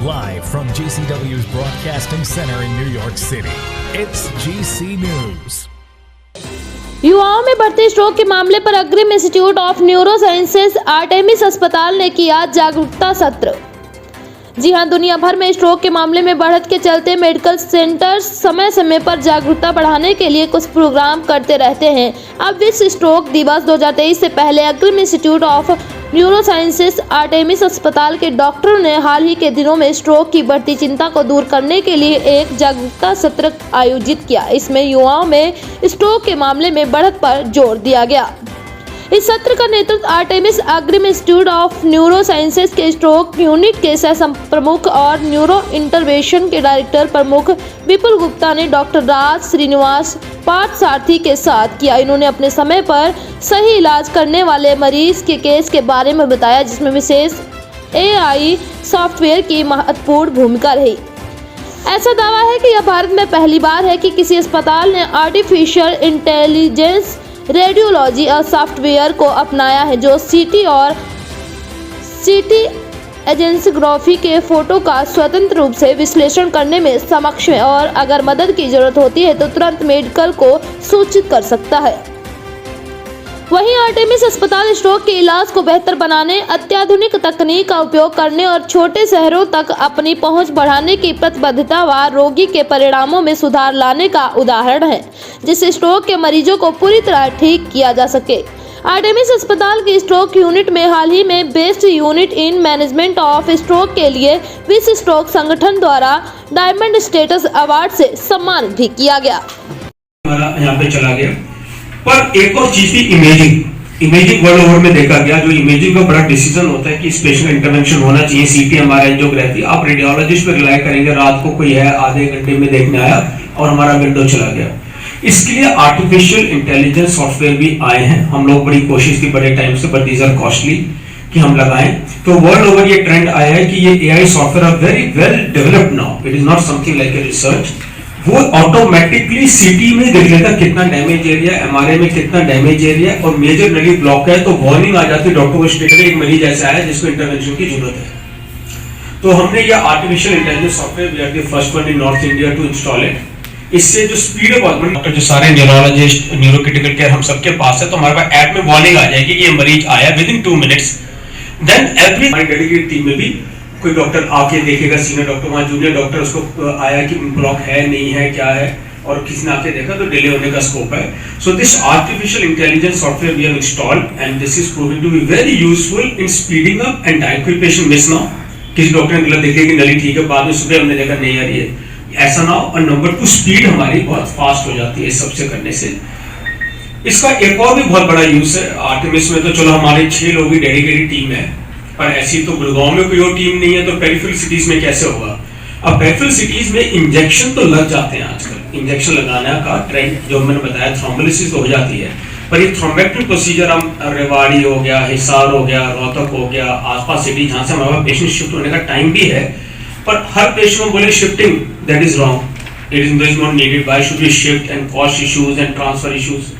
Live from GCW's Broadcasting Center in New York City, it's GC News. युवाओं में बढ़ते stroke के मामले पर अग्रिम institute of neuro sciences Artemis अस्पताल ने किया जागरूकता सत्र। जी हां, दुनिया भर में स्ट्रोक के मामले में बढ़त के चलते मेडिकल सेंटर्स समय समय पर जागरूकता बढ़ाने के लिए कुछ प्रोग्राम करते रहते हैं। अब विश्व स्ट्रोक दिवस 2023 से पहले अग्रिम institute of neuro sciences Artemis अस्पताल के डॉक्टरों ने हाल ही के दिनों में स्ट्रोक की बढ़ती चिंता को दूर करने के लिए एक जागरूकता सत्र आयोजित किया। इसमें युवाओं में स्ट्रोक के मामले में बढ़त पर जोर दिया गया। इस सत्र का नेतृत्व आर्टेमिस अग्रिम इंस्टीट्यूट ऑफ न्यूरो साइंसेज के स्ट्रोक यूनिट के सह प्रमुख और न्यूरो इंटरवेंशन के डायरेक्टर प्रमुख विपुल गुप्ता ने डॉक्टर राज श्रीनिवास पार्थसारथी के साथ किया। इन्होंने अपने समय पर सही इलाज करने वाले मरीज के केस के बारे में बताया, जिसमें विशेष AI सॉफ्टवेयर की महत्वपूर्ण भूमिका रही। ऐसा दावा है कि यह भारत में पहली बार है कि किसी अस्पताल ने आर्टिफिशियल इंटेलिजेंस रेडियोलॉजी और सॉफ्टवेयर को अपनाया है, जो CT और CT एजेंसियोग्राफी के फोटो का स्वतंत्र रूप से विश्लेषण करने में सक्षम है और अगर मदद की जरूरत होती है तो तुरंत मेडिकल को सूचित कर सकता है। वहीं आर्टेमिस अस्पताल स्ट्रोक के इलाज को बेहतर बनाने, अत्याधुनिक तकनीक का उपयोग करने और छोटे शहरों तक अपनी पहुंच बढ़ाने की प्रतिबद्धता व रोगी के परिणामों में सुधार लाने का उदाहरण है, जिससे स्ट्रोक के मरीजों को पूरी तरह ठीक किया जा सके। आर्टेमिस अस्पताल की स्ट्रोक यूनिट में हाल ही में best unit in management of stroke के लिए विश्व स्ट्रोक संगठन द्वारा डायमंड स्टेटस अवार्ड से सम्मानित भी किया गया। यहाँ पे चला गया, पर एक और चीज थी इमेजिंग वर्ल्ड ओवर में देखा गया। जो इमेजिंग का बड़ा डिसीजन होता है कि स्पेशल इंटरवेंशन होना चाहिए, CT हमारा एंजियोग्राफी, आप रेडियोलॉजिस्ट पे रिलाई करेंगे, रात को कोई है आधे घंटे में देखने आया और हमारा विंडो चला गया। इसके लिए आर्टिफिशियल इंटेलिजेंस सॉफ्टवेयर भी आए हैं। हम लोग बड़ी कोशिश की बड़े टाइम से, बट दीज आर कॉस्टली कि हम लगाएं। तो वर्ल्ड ओवर ये ट्रेंड आया है कि ये AI software are very well developed now, it is not something like a research. वो ऑटोमेटिकली CT में देख लेता कितना डैमेज एरिया, MRI में कितना डैमेज एरिया और मेजर नली ब्लॉक है, तो वार्निंग आ जाती है डॉक्टर को, स्टेट एक मरीज ऐसा है जिसको इंटरवेंशन की जरूरत है। तो हमने ये artificial intelligence software, we are the first one in north India to install it. इससे जो स्पीड ऑफ डॉक्टर, जो सारे न्यूरोलॉजिस्ट, न्यूरो क्रिटिकल केयर हम सबके पास है, तो हमारे पास ऐप में वार्निंग आ जाएगी कि ये मरीज आया within 2 minutes. Then every dedicated team में भी कोई डॉक्टर आके देखेगा, सीनियर डॉक्टर, वहाँ जूनियर डॉक्टर उसको आया कि ब्लॉक है नहीं है क्या है, और किसी ने आके देखा तो डिले होने का स्कोप है। So this artificial intelligence software we have installed and this is proving to be very useful in speeding up and time. कोई पेशेंट मिस ना हो, किसी डॉक्टर ने गलत देखे कि नली ठीक है, बाद में सुबह हमने देखा नहीं यार ये ऐसा ना हो। और नंबर 2, स्पीड हमारी बहुत फास्ट हो जाती है इस सबसे करने से। इसका एक और भी बहुत बड़ा यूज है आर्टेमिस में। तो चलो हमारे 6 लोगों की डेडिकेटेड टीम है, पर ऐसी तो गुड़गांव में कोई और टीम नहीं है, तो पेरिफेरल सिटीज में कैसे होगा? अब पेरिफेरल सिटीज में इंजेक्शन तो लग जाते हैं आजकल, इंजेक्शन लगाने का ट्रेंड जो मैंने बताया, थ्रोम्बोलिसिस हो जाती है, पर ये थ्रोम्बेक्टमी प्रोसीजर हम रेवाड़ी हो गया, हिसार हो गया, रोहतक हो गया, आसपास सिटी जहां से हमारा पेशेंट शिफ्ट होने का टाइम भी है, पर हर पेशेंट को बोले shifting, that is wrong. It is not needed, why should we shift and cost issues and transfer issues.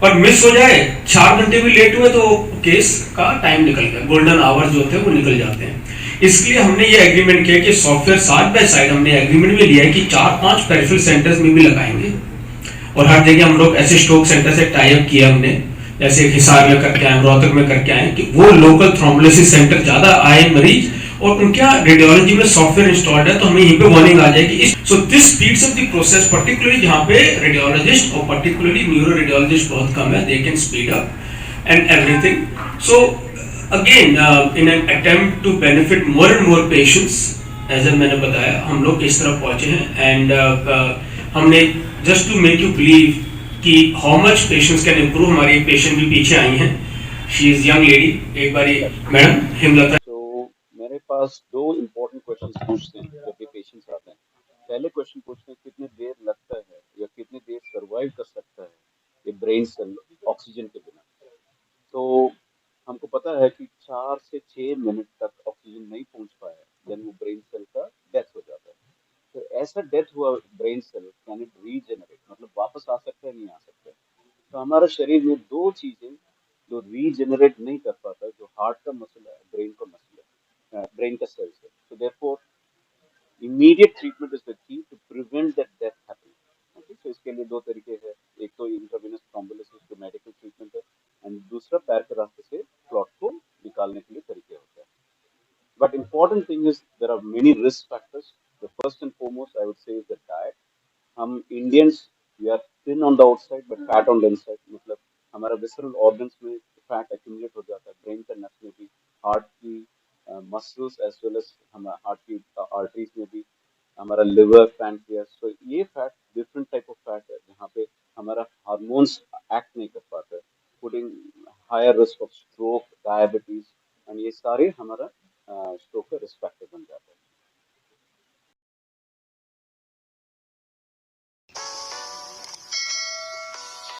पर मिस हो जाए, 4 घंटे भी लेट हुए तो केस का टाइम निकल गया, गोल्डन आवर्स जो होते हैं वो निकल जाते हैं। इसलिए हमने ये एग्रीमेंट किया कि सॉफ्टवेयर साइड बाय साइड हमने एग्रीमेंट में लिया है कि 4-5 पेरिफेरल सेंटर्स में भी लगाएंगे, और हर जगह हम लोग ऐसे स्ट्रोक सेंटर से टाई अप किया हमने, जैसे हिसार में करके आए, रोहतक में करके आए, कि वो लोकल थ्रोम्बोलिसिस सेंटर ज्यादा आए मरीज और उनके रेडियोलॉजी में सॉफ्टवेयर इंस्टॉल्ड है, तो हमें यहीं पे वार्निंग आ जाएगी। So this speeds up the process, particularly जहां पे रेडियोलॉजिस्ट और पर्टिकुलरली न्यूरो रेडियोलॉजिस्ट बहुत कम है, they can speed up and everything. So again in an attempt to benefit more and more patients, as मैंने बताया हम लोग इस तरफ पहुंचे हैं। एंड हमने just to make you believe कि how much patients can improve, हमारी एक पेशेंट भी पीछे आई हैं, शी इज यंग लेडी, एक बारी मैडम हिमलता। मेरे पास 2 इम्पोर्टेंट क्वेश्चंस पूछते हैं जब भी पेशेंट्स आते हैं। पहले क्वेश्चन पूछते हैं कितनी देर लगता है या कितनी देर सर्वाइव कर सकता है ये ब्रेन सेल ऑक्सीजन के बिना। तो हमको पता है कि 4 से 6 मिनट तक ऑक्सीजन नहीं पहुंच पाया देन वो ब्रेन सेल का डेथ हो जाता है। तो ऐसा डेथ हुआ brain cell can it regenerate, मतलब वापस आ सकता है, नहीं आ सकता है। तो हमारे शरीर में 2 चीजें जो रीजेनरेट नहीं कर पाता, जो हार्ट का मसल है, ब्रेन का मसल है, ब्रेन का सेल्स है। तो therefore immediate treatment is the key to prevent that death happening. Okay, so इसके लिए दो तरीके हैं, एक तो इंट्रावेनस थ्रोम्बोलिसिस जो मेडिकल ट्रीटमेंट है, एंड दूसरा पैर के रास्ते से क्लॉट को निकालने के लिए तरीके होते हैं. But important thing is there are many risk factors. The first and foremost I would say is the diet. हम Indians we are thin on the outside but fat on the inside. मतलब हमारा visceral organs में fat accumulate हो जाता है, brain का नस में भी, heart की muscles as well as हमारा heart की arteries में भी, हमारा liver, pancreas. So ये fat different type of fat है जहाँ पे हमारा hormones act नहीं कर पाते, putting higher risk of stroke, diabetes, and ये सारे हमारा